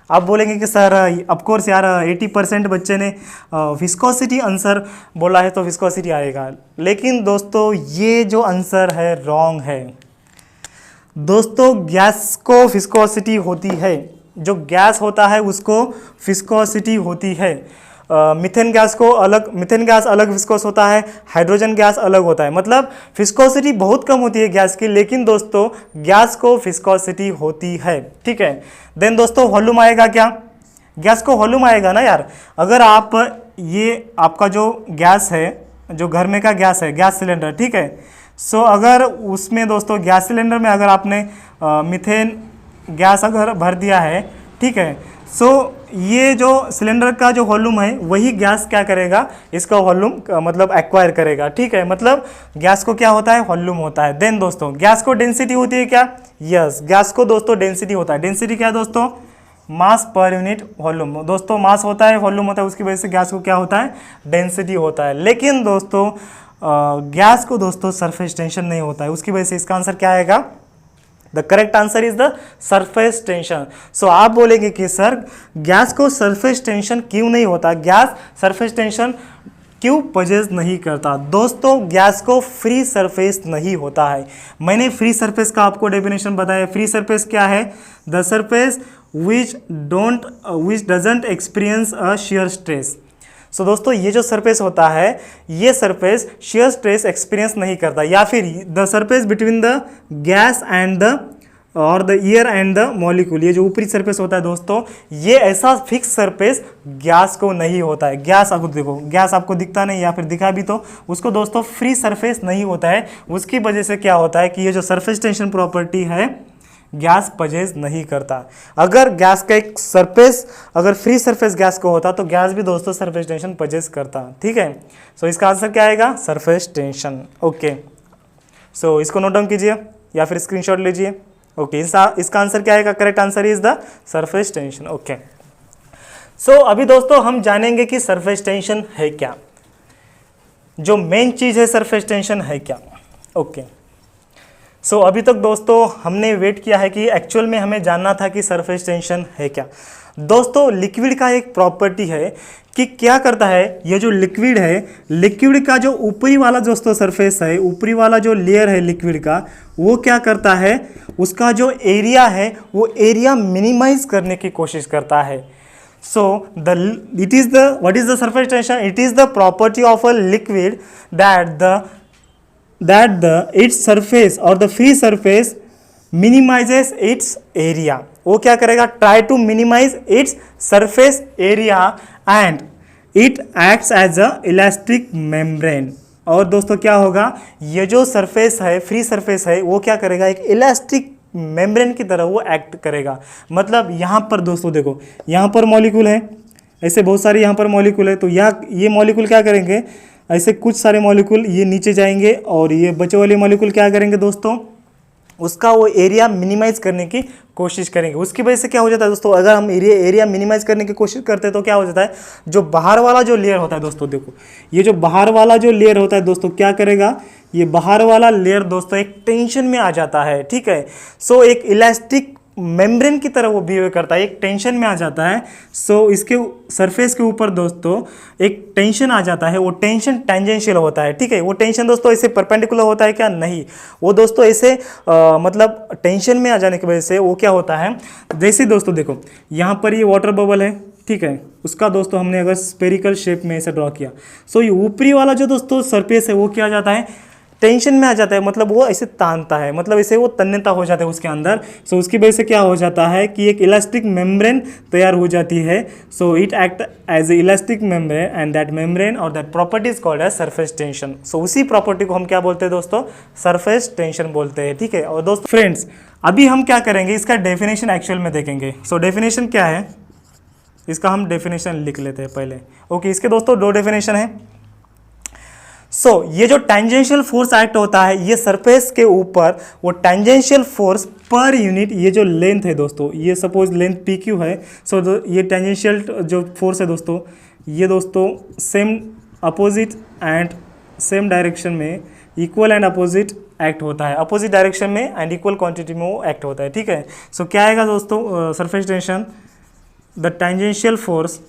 आप बोलेंगे कि सर ऑफकोर्स यार 80% बच्चे ने विस्कोसिटी आंसर बोला है तो विस्कोसिटी आएगा, लेकिन दोस्तों ये जो आंसर है रॉन्ग है। दोस्तों गैस को विस्कोसिटी होती है, जो गैस होता है उसको विस्कोसिटी होती है। मीथेन गैस अलग विस्कोस होता है, हाइड्रोजन गैस अलग होता है, मतलब विस्कोसिटी बहुत कम होती है गैस की, लेकिन दोस्तों गैस को विस्कोसिटी होती है, ठीक है। देन दोस्तों वॉल्यूम आएगा क्या, गैस को वॉल्यूम आएगा ना यार। अगर आप ये आपका जो गैस है, जो घर में का गैस है, गैस सिलेंडर, ठीक है। सो अगर उसमें दोस्तों गैस सिलेंडर में अगर आपने मीथेन गैस अगर भर दिया है, ठीक है, सो ये जो सिलेंडर का जो वॉल्यूम है वही गैस क्या करेगा, इसका वॉल्यूम मतलब एक्वायर करेगा, ठीक है। मतलब गैस को क्या होता है, वॉल्यूम होता है। देन दोस्तों गैस को डेंसिटी होती है क्या, यस, गैस को दोस्तों डेंसिटी होता है। डेंसिटी क्या है दोस्तों, मास पर यूनिट वॉल्यूम। दोस्तों मास होता है, वॉल्यूम होता है, उसकी वजह से गैस को क्या होता है, डेंसिटी होता है। लेकिन दोस्तों गैस को दोस्तों सरफेस टेंशन नहीं होता है, उसकी वजह से इसका आंसर क्या आएगा, the correct answer is the surface tension. So आप बोलेंगे कि सर गैस को सरफेस टेंशन क्यों नहीं होता, गैस सरफेस टेंशन क्यों पजेस नहीं करता। दोस्तों गैस को फ्री सरफेस नहीं होता है। मैंने फ्री सरफेस का आपको डेफिनेशन बताया। फ्री सरफेस क्या है, the surface which doesn't experience a shear stress. So दोस्तों ये जो सरफेस होता है, ये सरफेस shear स्ट्रेस एक्सपीरियंस नहीं करता, या फिर the surface between the gas and the और the air and the molecule, ये जो ऊपरी सरफेस होता है दोस्तों, ये ऐसा फिक्स सरफेस गैस को नहीं होता है। गैस आपको देखो, गैस आपको दिखता नहीं या फिर दिखा भी तो उसको दोस्तों फ्री सरफेस नहीं होता है। उसकी वजह से क्या होता है कि ये जो सरफेस टेंशन प्रॉपर्टी है, गैस पजेज नहीं करता। अगर गैस का एक सरफेस, अगर फ्री सरफेस गैस को होता तो गैस भी दोस्तों सरफेस टेंशन पजेज करता। ठीक है, सो इसका आंसर क्या आएगा, सरफेस टेंशन। ओके, सो इसको नोट डाउन कीजिए या फिर स्क्रीनशॉट लीजिए। ओके, इसका आंसर क्या आएगा, correct answer is the surface tension. Okay, so अभी दोस्तों हम जानेंगे कि सरफेस टेंशन है क्या, जो मेन चीज है सरफेस टेंशन है क्या। ओके, सो अभी तक दोस्तों हमने वेट किया है कि एक्चुअल में हमें जानना था कि सरफेस टेंशन है क्या। दोस्तों लिक्विड का एक प्रॉपर्टी है कि क्या करता है, ये जो लिक्विड है, लिक्विड का जो ऊपरी वाला दोस्तों सरफेस है, ऊपरी वाला जो लेयर है लिक्विड का, वो क्या करता है, उसका जो एरिया है वो एरिया मिनिमाइज करने की कोशिश करता है। So what is the surface tension? It is the property of a liquid that its surface or the free surface minimizes its area. वो क्या करेगा, try to minimize its surface area and it acts as a elastic membrane. और दोस्तों क्या होगा, ये जो surface है, फ्री सरफेस है, वो क्या करेगा, एक इलास्टिक मेम्ब्रेन की तरह वो एक्ट करेगा। मतलब यहाँ पर दोस्तों देखो, यहाँ पर मॉलिक्यूल है, ऐसे बहुत सारे यहाँ पर मॉलिक्यूल है, तो ये मॉलिक्यूल क्या करेंगे, ऐसे कुछ सारे मॉलिक्यूल ये नीचे जाएंगे और ये बचे वाले मॉलिक्यूल क्या करेंगे दोस्तों, उसका वो एरिया मिनिमाइज करने की कोशिश करेंगे। उसकी वजह से क्या हो जाता है दोस्तों, अगर हम एरिया मिनिमाइज करने की कोशिश करते हैं तो क्या हो जाता है, जो बाहर वाला जो लेयर होता है दोस्तों, देखो ये जो बाहर वाला जो लेयर होता है दोस्तों क्या करेगा, ये बाहर वाला लेयर दोस्तों एक टेंशन में आ जाता है। ठीक है, सो एक इलास्टिक मेम्ब्रेन की तरह वो बिहेव करता है, एक टेंशन में आ जाता है। सो इसके सरफेस के ऊपर दोस्तों एक टेंशन आ जाता है, वो टेंशन टेंजेंशियल होता है। ठीक है, वो टेंशन दोस्तों ऐसे परपेंडिकुलर होता है क्या, नहीं, वो दोस्तों ऐसे मतलब टेंशन में आ जाने की वजह से वो क्या होता है, जैसे दोस्तों देखो यहाँ पर ये वाटर बबल है, ठीक है, उसका दोस्तों हमने अगर स्पेरिकल शेप में ऐसे ड्रॉ किया, सो ये ऊपरी वाला जो दोस्तों सरफेस है वो क्या आ जाता है, टेंशन में आ जाता है, मतलब वो ऐसे तानता है, मतलब ऐसे वो तन्यता हो जाता है उसके अंदर। सो उसकी वजह से क्या हो जाता है कि एक इलास्टिक मेम्ब्रेन तैयार हो जाती है। So it act as a elastic membrane and that membrane और that property is called as surface tension. So उसी प्रॉपर्टी को हम क्या बोलते हैं दोस्तों, सरफेस टेंशन बोलते हैं। ठीक है, और दोस्तों फ्रेंड्स अभी हम क्या करेंगे, इसका डेफिनेशन एक्चुअल में देखेंगे। सो डेफिनेशन क्या है, इसका हम डेफिनेशन लिख लेते हैं पहले। ओके, इसके दोस्तों दो डेफिनेशन है। सो ये जो टेंजेंशियल फोर्स एक्ट होता है, ये सरफेस के ऊपर वो टेंजेंशियल फोर्स पर यूनिट, ये जो लेंथ है दोस्तों, ये सपोज लेंथ पी क्यू है। सो ये टेंजेंशियल जो फोर्स है दोस्तों, ये दोस्तों same opposite and same direction में इक्वल एंड अपोजिट एक्ट होता है, अपोजिट डायरेक्शन में एंड इक्वल क्वांटिटी में वो एक्ट होता है। ठीक है, सो क्या आएगा दोस्तों, surface tension, the tangential force,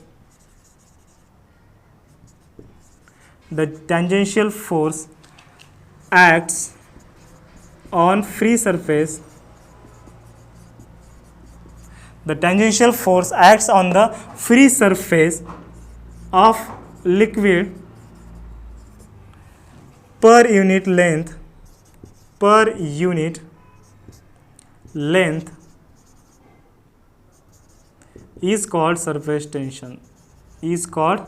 the tangential force acts on free surface, the tangential force acts on the free surface of liquid per unit length is called surface tension, is called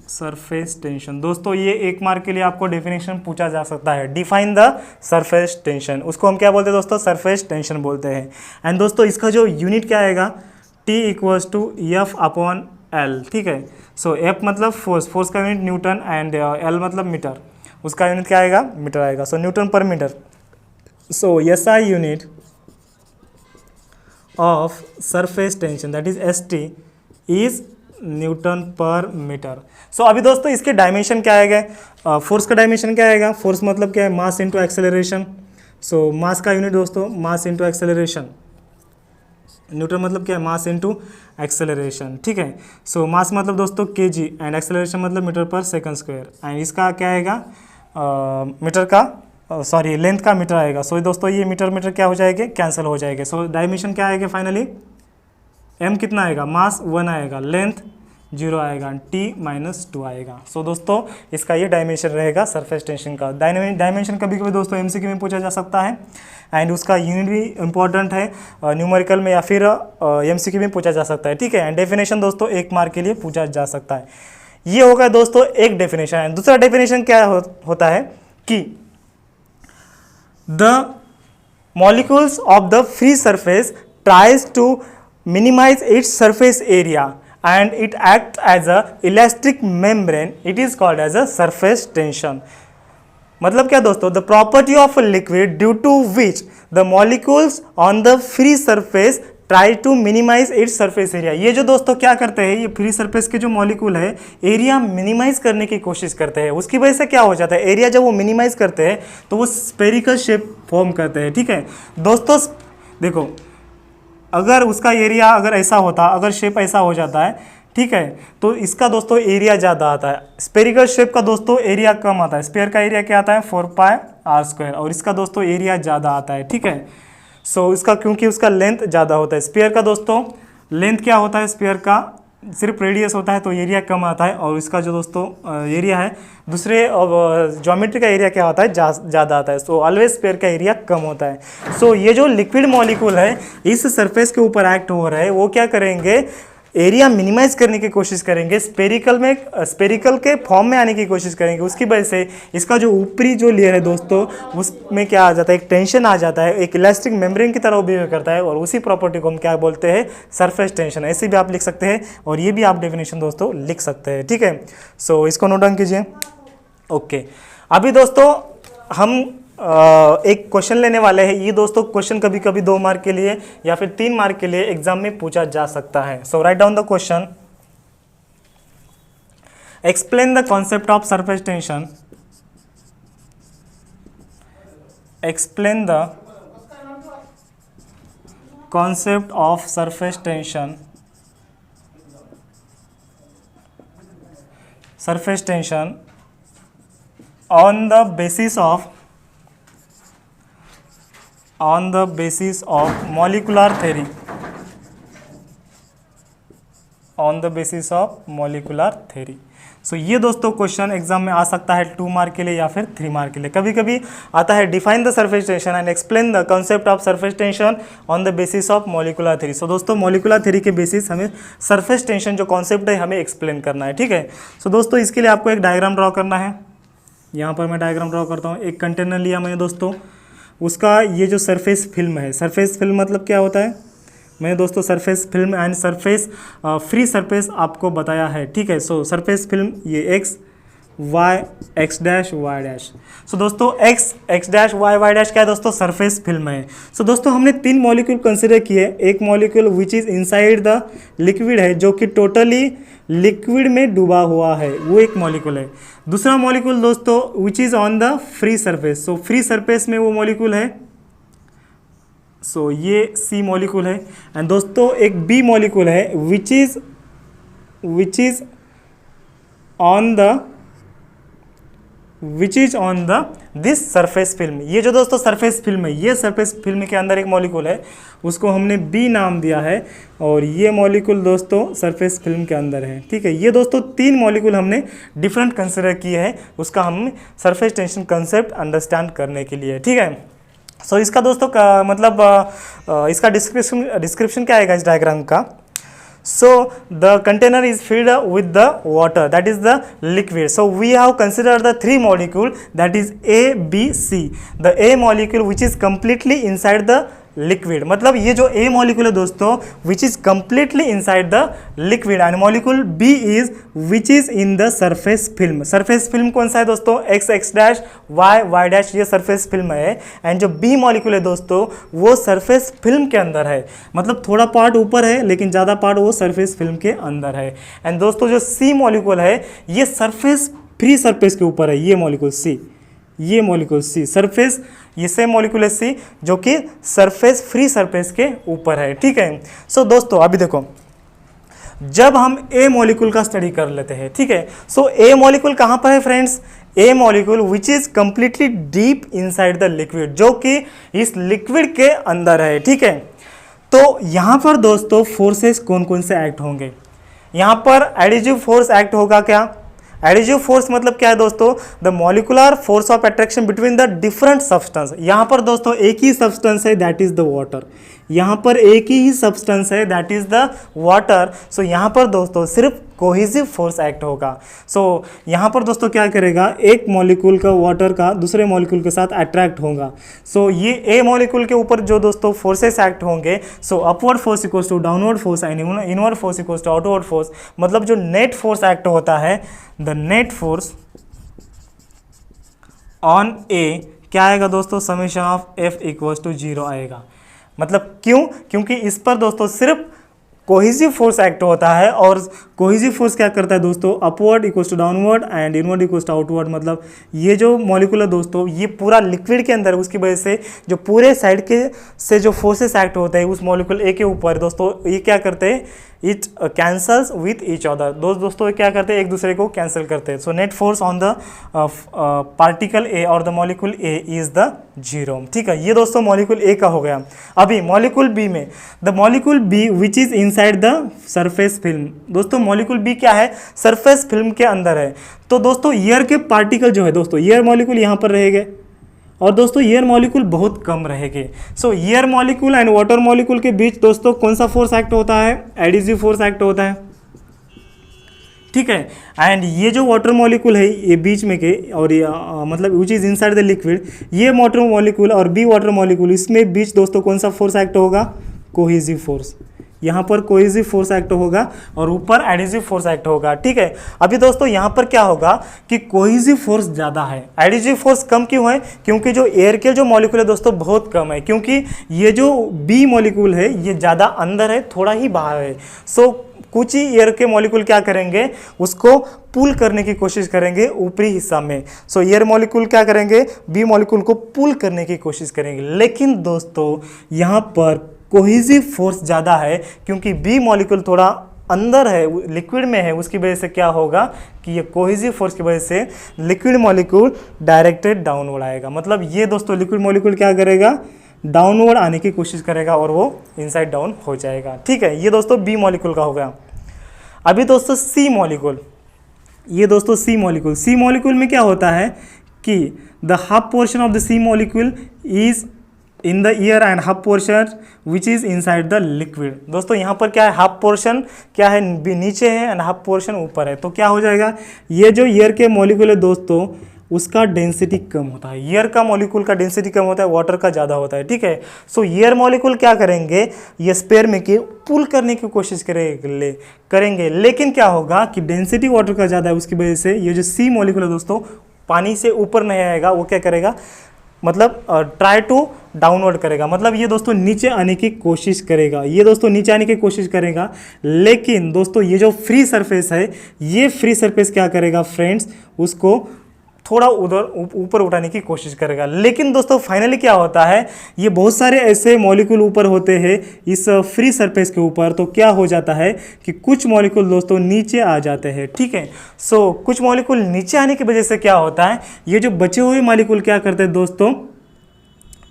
surface tension. दोस्तों ये एक mark के लिए आपको definition पूछा जा सकता है, डिफाइन द सरफेस टेंशन, उसको हम क्या बोलते हैं दोस्तों, सरफेस टेंशन बोलते हैं। एंड दोस्तों इसका जो यूनिट क्या आएगा, T equals to F upon L. ठीक है, सो एफ मतलब फोर्स का यूनिट न्यूटन एंड एल मतलब मीटर, उसका यूनिट क्या आएगा, मीटर आएगा। So newton per metre. So S I unit of surface tension that is S T is newton per metre. So अभी दोस्तों इसके डायमेंशन क्या आएगा, फोर्स का डायमेंशन क्या आएगा, फोर्स मतलब क्या है, मास इंटू एक्सेलरेशन। सो मास का यूनिट दोस्तों मास इंटू एक्सेलरेशन, न्यूटन मतलब क्या है, मास इंटू एक्सेलरेशन, ठीक है। सो मास मतलब दोस्तों केजी एंड एक्सेलरेशन मतलब मीटर पर सेकंड स्क्वायर, एंड इसका क्या आएगा, मीटर का सॉरी लेंथ का मीटर आएगा। सो दोस्तों ये मीटर मीटर क्या हो जाएंगे, कैंसिल हो जाएंगे। सो डायमेंशन क्या आएगा फाइनली, एम कितना आएगा, मास 1 आएगा, लेंथ 0 आएगा, t-2 आएगा। सो दोस्तों इसका ये डायमेंशन रहेगा सरफेस टेंशन का। डायमेंशन कभी कभी दोस्तों एमसीक्यू में पूछा जा सकता है, एंड उसका यूनिट भी इंपॉर्टेंट है न्यूमेरिकल में या फिर एमसीक्यू में पूछा जा सकता है, ठीक है। एंड डेफिनेशन दोस्तों 1 मार्क के लिए पूछा जा सकता है। ये होगा दोस्तों एक डेफिनेशन। एंड दूसरा डेफिनेशन क्या होता है कि the molecules of the free surface tries to minimize its surface area and it acts as a elastic membrane, it is called as a surface tension। मतलब क्या दोस्तों, the property of a liquid due to which the molecules on the free surface try to minimize its surface area। ये जो दोस्तों क्या करते हैं, ये फ्री सरफेस के जो मॉलिक्यूल है एरिया मिनिमाइज करने की कोशिश करते हैं। उसकी वजह से क्या हो जाता है, एरिया जब वो मिनिमाइज करते हैं तो वो स्पेरिकल शेप फॉर्म करते हैं, ठीक है दोस्तों। देखो अगर उसका एरिया अगर ऐसा होता, अगर शेप ऐसा हो जाता है, ठीक है, तो इसका दोस्तों एरिया ज़्यादा आता है। स्पेरिकल शेप का दोस्तों एरिया कम आता है। स्पेयर का एरिया क्या आता है, 4πr², और इसका दोस्तों एरिया ज़्यादा आता है, ठीक है। सो इसका क्योंकि उसका लेंथ ज़्यादा होता है। स्पेयर का दोस्तों लेंथ क्या होता है, स्पेयर का सिर्फ रेडियस होता है तो एरिया कम आता है, और इसका जो दोस्तों एरिया है दूसरे ज्योमेट्री का एरिया क्या होता है, ज़्यादा आता है। सो ऑलवेज स्पेयर का एरिया कम होता है। सो ये जो लिक्विड मॉलिक्यूल है इस सरफेस के ऊपर एक्ट हो रहा है, वो क्या करेंगे, एरिया मिनिमाइज करने की कोशिश करेंगे, स्पेरिकल के फॉर्म में आने की कोशिश करेंगे। उसकी वजह से इसका जो ऊपरी जो लेयर है दोस्तों उसमें क्या आ जाता है, एक टेंशन आ जाता है, एक इलास्टिक मेम्ब्रेन की तरह बिहेव करता है, और उसी प्रॉपर्टी को हम क्या बोलते हैं, सरफेस टेंशन। ऐसे भी आप लिख सकते हैं, और ये भी आप डेफिनेशन दोस्तों लिख सकते हैं, ठीक है। सो इसको नोट डाउन कीजिए। ओके अभी दोस्तों हम एक क्वेश्चन लेने वाले हैं। ये दोस्तों क्वेश्चन कभी कभी 2 मार्क के लिए या फिर 3 मार्क के लिए एग्जाम में पूछा जा सकता है। So write down the question, explain the concept of surface tension, explain the concept of surface tension, surface tension on the basis of molecular theory, on the basis of molecular theory। सो ये दोस्तों question exam में आ सकता है 2 mark के लिए या फिर 3 mark के लिए। कभी कभी आता है define the surface tension and explain the concept of surface tension on the basis of molecular theory. So दोस्तों मॉलिकुलर थ्योरी के बेसिस हमें सरफेस टेंशन जो कॉन्सेप्ट है हमें एक्सप्लेन करना है, ठीक है। सो दोस्तों इसके लिए आपको एक डायग्राम ड्रॉ करना है। यहाँ पर मैं डायग्राम ड्रॉ करता हूँ। एक कंटेनर लिया मैंने दोस्तों, उसका ये जो सरफेस फिल्म है, सरफेस फिल्म मतलब क्या होता है, मैंने दोस्तों surface film and surface free surface आपको बताया है, ठीक है। सो सरफेस फिल्म ये एक्स डैश वाई डैश। सो दोस्तों एक्स डैश वाई डैश क्या है दोस्तों, सरफेस फिल्म है। सो दोस्तों हमने 3 मॉलिक्यूल कंसिडर किए। एक molecule which is inside the liquid है, जो कि टोटली लिक्विड में डूबा हुआ है, वो एक मॉलिक्यूल है। दूसरा मॉलिक्यूल दोस्तों which is on the free surface, so free surface में वो मॉलिक्यूल है, सो ये सी मॉलिक्यूल है। एंड दोस्तों एक बी मॉलिक्यूल है which is on the this surface film. ये जो दोस्तों सरफेस फिल्म है, ये सरफेस फिल्म के अंदर एक मॉलिक्यूल है, उसको हमने बी नाम दिया है, और ये मॉलिक्यूल दोस्तों सरफेस फिल्म के अंदर है, ठीक है। ये दोस्तों 3 मॉलिक्यूल हमने डिफरेंट कंसिडर किए हैं, उसका हम सरफेस टेंशन कंसेप्ट अंडरस्टैंड करने के लिए, ठीक है। सो इसका दोस्तों का मतलब इसका डिस्क्रिप्शन क्या आएगा इस डायग्राम का। So the container is filled with the water, that is the liquid. So we have considered the 3 molecule, that is A, B, C. The A molecule which is completely inside the liquid. मतलब ये जो A molecule है दोस्तों which is completely inside the liquid, and molecule B is which is in the surface film. Surface film कौन सा है दोस्तों, X X dash Y Y dash, ये सरफेस फिल्म है। एंड जो बी मॉलिक्यूल है दोस्तों वो सरफेस फिल्म के अंदर है, मतलब थोड़ा पार्ट ऊपर है लेकिन ज़्यादा पार्ट वो सरफेस फिल्म के अंदर है। एंड दोस्तों जो सी मॉलिक्यूल है ये सरफेस फ्री सरफेस के ऊपर है, ये मॉलिक्यूल सी, ये मॉलिक्यूल सी सरफेस, ये सेम मॉलिक्यूल है सी जो कि सरफेस फ्री सरफेस के ऊपर है, ठीक है। सो दोस्तों अभी देखो जब हम ए मॉलिक्यूल का स्टडी कर लेते हैं, ठीक है। सो ए मॉलिक्यूल कहाँ पर है friends, A molecule which is completely deep inside the liquid, जो कि इस लिक्विड के अंदर है, ठीक है। तो यहाँ पर दोस्तों फोर्सेस कौन कौन से एक्ट होंगे, यहाँ पर एडिटिव फोर्स एक्ट होगा क्या। एडिटिव फोर्स मतलब क्या है दोस्तों, the molecular force of attraction between the different substance. यहाँ पर दोस्तों एक ही सब्सटेंस है दैट इज द वाटर, यहाँ पर एक ही सब्सटेंस है दैट इज द वाटर। सो यहाँ पर दोस्तों सिर्फ कोहेसिव फोर्स एक्ट होगा। सो यहाँ पर दोस्तों क्या करेगा, एक मॉलिक्यूल का वाटर का दूसरे मॉलिक्यूल के साथ अट्रैक्ट होगा। सो ये ए मॉलिक्यूल के ऊपर जो दोस्तों फोर्सेस एक्ट होंगे, so upward force equals to downward force and inward force equals to outward force. मतलब जो नेट फोर्स एक्ट होता है, the net force on A क्या आएगा दोस्तों, summation of F equals to 0 आएगा। मतलब क्यों, क्योंकि इस पर दोस्तों सिर्फ कोहेसिव फोर्स एक्ट होता है, और कोहेसिव फोर्स क्या करता है दोस्तों, upward equals to downward and inward equals to outward. मतलब ये जो मॉलिक्यूल है दोस्तों ये पूरा लिक्विड के अंदर है, उसकी वजह से जो पूरे साइड के से जो फोर्सेस एक्ट होते हैं उस मॉलिक्यूल ए के ऊपर दोस्तों, ये क्या करते हैं, it cancels with each other. दोस्तों क्या करते हैं, एक दूसरे को कैंसिल करते हैं। So net force on the particle A और the molecule A is the 0, ठीक है। ये दोस्तों मॉलिक्यूल ए का हो गया। अभी मॉलिक्यूल बी में, the molecule B which is inside the surface film. दोस्तों मॉलिक्यूल बी क्या है, सरफेस फिल्म के अंदर है। तो दोस्तों एयर के पार्टिकल जो है दोस्तों, एयर मॉलिक्यूल यहाँ पर रहेंगे और दोस्तों एयर मॉलिक्यूल बहुत कम रहेंगे। सो air molecule and water molecule के बीच दोस्तों कौन सा फोर्स एक्ट होता है, एडिटिव फोर्स एक्ट होता है, ठीक है। एंड ये जो वाटर मॉलिक्यूल है ये बीच में के, और ये मतलब विच इज इनसाइड द लिक्विड, ये वाटर मॉलिक्यूल और बी वाटर मॉलिक्यूल, इसमें बीच दोस्तों कौन सा फोर्स एक्ट होगा, कोहेसिव फोर्स। यहाँ पर कोहेसिव फोर्स एक्ट होगा और ऊपर एडिटिव फोर्स एक्ट होगा, ठीक है। अभी दोस्तों यहाँ पर क्या होगा कि कोहेसिव फोर्स ज़्यादा है, एडिटिव फोर्स कम क्यों है, क्योंकि जो एयर के जो मॉलिक्यूल है दोस्तों बहुत कम है, क्योंकि ये जो बी मॉलिक्यूल है ये ज़्यादा अंदर है, थोड़ा ही बाहर है। सो कुछ ही एयर के मॉलिक्यूल क्या करेंगे, उसको पुल करने की कोशिश करेंगे ऊपरी हिस्सा में। सो एयर मॉलिक्यूल क्या करेंगे, बी मॉलिक्यूल को पुल करने की कोशिश करेंगे। लेकिन दोस्तों यहाँ पर कोहेसिव फोर्स ज़्यादा है, क्योंकि बी मॉलिक्यूल थोड़ा अंदर है, लिक्विड में है, उसकी वजह से क्या होगा कि ये कोहेसिव फोर्स की वजह से लिक्विड मॉलिक्यूल डायरेक्टेड डाउनवर्ड आएगा। मतलब ये दोस्तों लिक्विड मॉलिक्यूल क्या करेगा, डाउनवर्ड आने की कोशिश करेगा और वो इनसाइड डाउन हो जाएगा, ठीक है। ये दोस्तों बी मॉलिक्यूल का हो गया। अभी दोस्तों सी मॉलिक्यूल, ये दोस्तों सी मॉलिक्यूल, सी मॉलिक्यूल में क्या होता है कि the half portion of the C molecule is in the air and half portion which is inside the liquid. दोस्तों यहाँ पर क्या है, हाफ पोर्शन क्या है, नीचे है एंड हाफ पोर्शन ऊपर है। तो क्या हो जाएगा, ये जो एयर के मॉलिक्यूल है दोस्तों उसका डेंसिटी कम होता है, एयर का मॉलिक्यूल का डेंसिटी कम होता है, वाटर का ज़्यादा होता है, ठीक है। सो एयर मॉलिक्यूल क्या करेंगे, ये स्पेयर में के पुल करने की कोशिश करेंगे, लेकिन क्या होगा कि डेंसिटी वाटर का ज़्यादा है, उसकी वजह से ये जो सी मॉलिक्यूल है दोस्तों पानी से ऊपर नहीं आएगा, वो क्या करेगा, मतलब ट्राई टू डाउनवर्ड करेगा। मतलब ये दोस्तों नीचे आने की कोशिश करेगा, ये दोस्तों नीचे आने की कोशिश करेगा। लेकिन दोस्तों ये जो फ्री सरफेस है, ये फ्री सरफेस क्या करेगा फ्रेंड्स, उसको थोड़ा उधर ऊपर उठाने की कोशिश करेगा। लेकिन दोस्तों फाइनली क्या होता है, ये बहुत सारे ऐसे मॉलिक्यूल ऊपर होते हैं इस फ्री सरफेस के ऊपर, तो क्या हो जाता है कि कुछ मॉलिक्यूल दोस्तों नीचे आ जाते हैं, ठीक है। सो कुछ मॉलिक्यूल नीचे आने की वजह से क्या होता है, ये जो बचे हुए मॉलिक्यूल क्या करते हैं दोस्तों,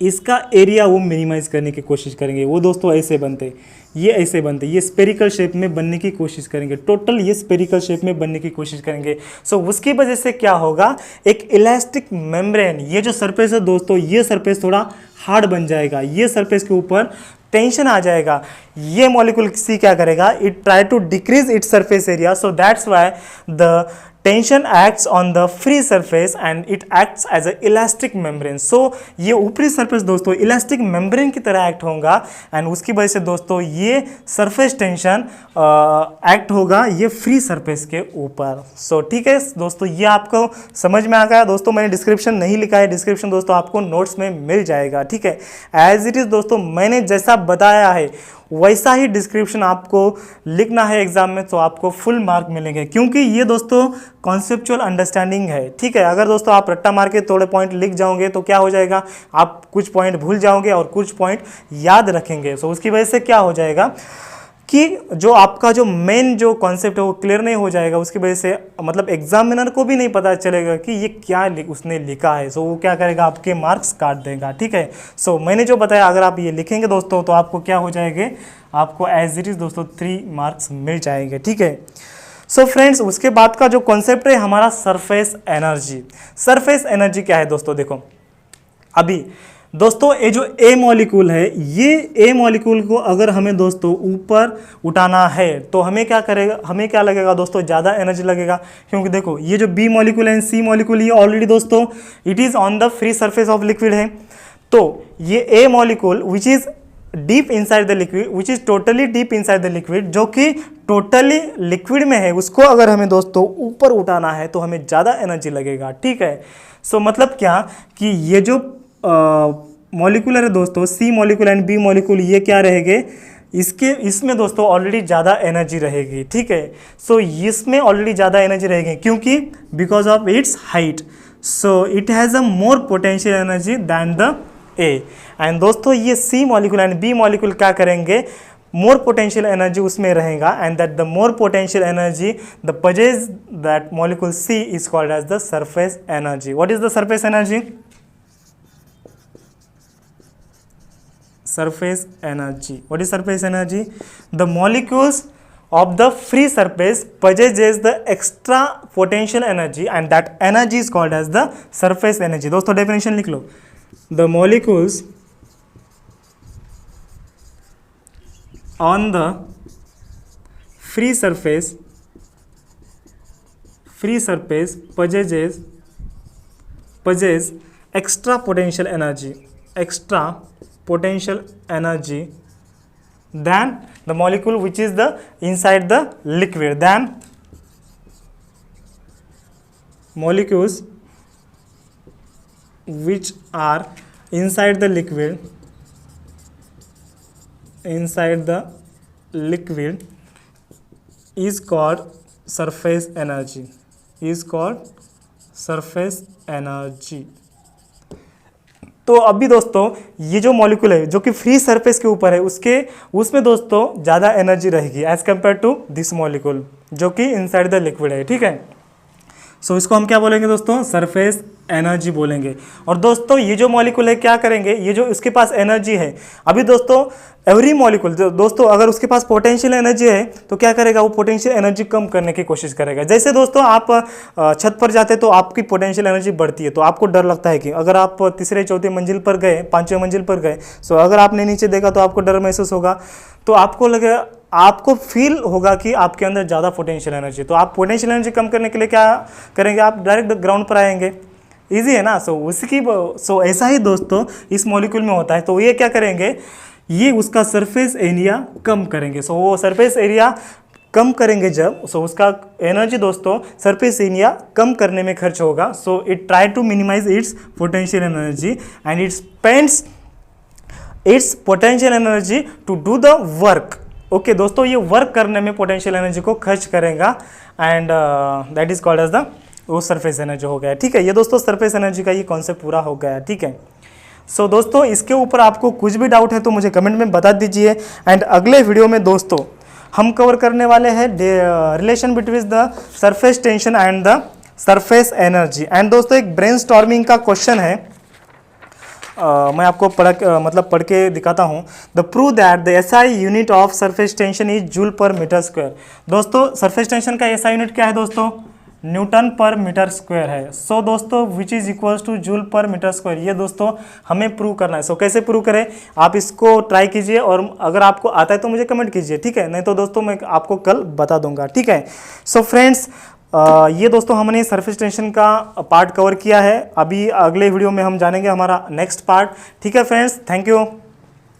इसका एरिया वो मिनिमाइज करने की कोशिश करेंगे। वो दोस्तों ऐसे बनते, ये ऐसे बनते, ये स्पेरिकल शेप में बनने की कोशिश करेंगे, टोटल ये स्पेरिकल शेप में बनने की कोशिश करेंगे। सो उसकी वजह से क्या होगा, एक इलास्टिक मेम्ब्रेन, ये जो सरफेस है दोस्तों, ये सरफेस थोड़ा हार्ड बन जाएगा, ये सरफेस के ऊपर टेंशन आ जाएगा। ये मॉलिक्यूल सी क्या करेगा, it try to decrease its surface area, so that's why the tension acts on the free surface and it acts as a elastic membrane. So ये ऊपरी सरफेस दोस्तों इलास्टिक मेम्ब्रेन की तरह act होगा and उसकी वजह से दोस्तों ये सरफेस टेंशन एक्ट होगा ये फ्री सरफेस के ऊपर। सो ठीक है दोस्तों, ये आपको समझ में आ गया दोस्तों। मैंने डिस्क्रिप्शन नहीं लिखा है, डिस्क्रिप्शन दोस्तों आपको नोट्स में मिल जाएगा, ठीक है। एज इट इज़ दोस्तों मैंने जैसा बताया है वैसा ही डिस्क्रिप्शन आपको लिखना है एग्जाम में, तो आपको फुल मार्क मिलेंगे, क्योंकि ये दोस्तों कॉन्सेप्चुअल अंडरस्टैंडिंग है, ठीक है। अगर दोस्तों आप रट्टा मार के थोड़े पॉइंट लिख जाओगे तो क्या हो जाएगा, आप कुछ पॉइंट भूल जाओगे और कुछ पॉइंट याद रखेंगे। सो उसकी वजह से क्या हो जाएगा कि जो आपका जो मेन जो कॉन्सेप्ट है वो क्लियर नहीं हो जाएगा। उसकी वजह से मतलब एग्जामिनर को भी नहीं पता चलेगा कि ये क्या उसने लिखा है। सो वो क्या करेगा, आपके मार्क्स काट देगा, ठीक है। सो मैंने जो बताया अगर आप ये लिखेंगे दोस्तों तो आपको क्या हो जाएंगे, आपको एज इट इज़ दोस्तों 3 मार्क्स मिल जाएंगे, ठीक है। सो फ्रेंड्स उसके बाद का जो कॉन्सेप्ट है हमारा सरफेस एनर्जी। सरफेस एनर्जी क्या है दोस्तों, देखो अभी दोस्तों ये जो ए मॉलिक्यूल है, ये ए मॉलिक्यूल को अगर हमें दोस्तों ऊपर उठाना है तो हमें क्या करेगा, हमें क्या लगेगा दोस्तों, ज़्यादा एनर्जी लगेगा। क्योंकि देखो ये जो बी मॉलिक्यूल है, सी मॉलिक्यूल, ये ऑलरेडी दोस्तों it is on the free surface of liquid है। तो ये A molecule which is deep inside the liquid, which is totally deep inside the liquid, जो कि टोटली लिक्विड में है, उसको अगर हमें दोस्तों ऊपर उठाना है तो हमें ज़्यादा एनर्जी लगेगा, ठीक है। सो मतलब क्या कि ये जो मॉलिक्यूलर है दोस्तों, सी मॉलिक्यूल एंड बी मॉलिक्यूल, ये क्या रहेंगे, इसमें दोस्तों ऑलरेडी ज़्यादा एनर्जी रहेगी, ठीक है। सो इसमें ऑलरेडी ज़्यादा एनर्जी रहेगी क्योंकि because of its height, so it has a more potential energy than the A. And दोस्तों ये C molecule and B molecule क्या करेंगे, मोर पोटेंशियल एनर्जी उसमें रहेगा and that the more potential energy the possess that molecule C is called as the surface energy. What is the surface energy? Surface energy. What is surface energy? The molecules of the free surface possesses the extra potential energy and that energy is called as the surface energy. दोस्तों definition लिख लो। The molecules on the free surface possess extra potential energy than the molecule which is the inside the liquid, than molecules which are inside the liquid is called surface energy, तो अभी दोस्तों ये जो molecule है जो कि free surface के ऊपर है उसमें दोस्तों ज़्यादा एनर्जी रहेगी as compare to this molecule जो कि इनसाइड द लिक्विड है, ठीक है। सो इसको हम क्या बोलेंगे दोस्तों, सरफेस एनर्जी बोलेंगे। और दोस्तों ये जो मॉलिक्यूल है क्या करेंगे, ये जो उसके पास एनर्जी है, अभी दोस्तों एवरी मॉलिक्यूल दोस्तों अगर उसके पास पोटेंशियल एनर्जी है तो क्या करेगा, वो पोटेंशियल एनर्जी कम करने की कोशिश करेगा। जैसे दोस्तों आप छत पर जाते तो आपकी पोटेंशियल एनर्जी बढ़ती है, तो आपको डर लगता है कि अगर आप तीसरे चौथी मंजिल पर गए, पाँचवें मंजिल पर गए, सो अगर आपने नीचे देखा तो आपको डर महसूस होगा, तो आपको लगेगा, आपको फील होगा कि आपके अंदर ज़्यादा पोटेंशियल एनर्जी। तो आप पोटेंशियल एनर्जी कम करने के लिए क्या करेंगे, आप डायरेक्ट ग्राउंड पर आएंगे, इजी है ना। सो ऐसा ही दोस्तों इस मॉलिक्यूल में होता है। तो ये क्या करेंगे, ये उसका सरफेस एरिया कम करेंगे। सो वो सरफेस एरिया कम करेंगे जब, सो उसका एनर्जी दोस्तों सरफेस एरिया कम करने में खर्च होगा। So it try to minimize its potential energy and it spends its potential energy to do the work. Okay दोस्तों, ये वर्क करने में पोटेंशियल एनर्जी को खर्च करेगा and that is called as the वो सरफेस एनर्जी हो गया, ठीक है। ये दोस्तों सरफेस एनर्जी का ये कॉन्सेप्ट पूरा हो गया, ठीक है। सो दोस्तों इसके ऊपर आपको कुछ भी डाउट है तो मुझे कमेंट में बता दीजिए। एंड अगले वीडियो में दोस्तों हम कवर करने वाले हैं relation between the surface tension and the surface energy. And दोस्तों एक ब्रेनस्टॉर्मिंग का क्वेश्चन है, मैं आपको पढ़ के दिखाता हूँ। The prove that the SI unit of surface tension is joule per metre square. दोस्तों सरफेस टेंशन का एसआई यूनिट क्या है दोस्तों, न्यूटन पर मीटर स्क्वायर है। सो दोस्तों which is equals to joule per metre square, ये दोस्तों हमें प्रूव करना है। सो कैसे प्रूव करें, आप इसको ट्राई कीजिए और अगर आपको आता है तो मुझे कमेंट कीजिए, ठीक है। नहीं तो दोस्तों मैं आपको कल बता दूंगा, ठीक है। सो फ्रेंड्स ये दोस्तों हमने सरफेस टेंशन का पार्ट कवर किया है। अभी अगले वीडियो में हम जानेंगे हमारा नेक्स्ट पार्ट। ठीक है फ्रेंड्स, थैंक यू।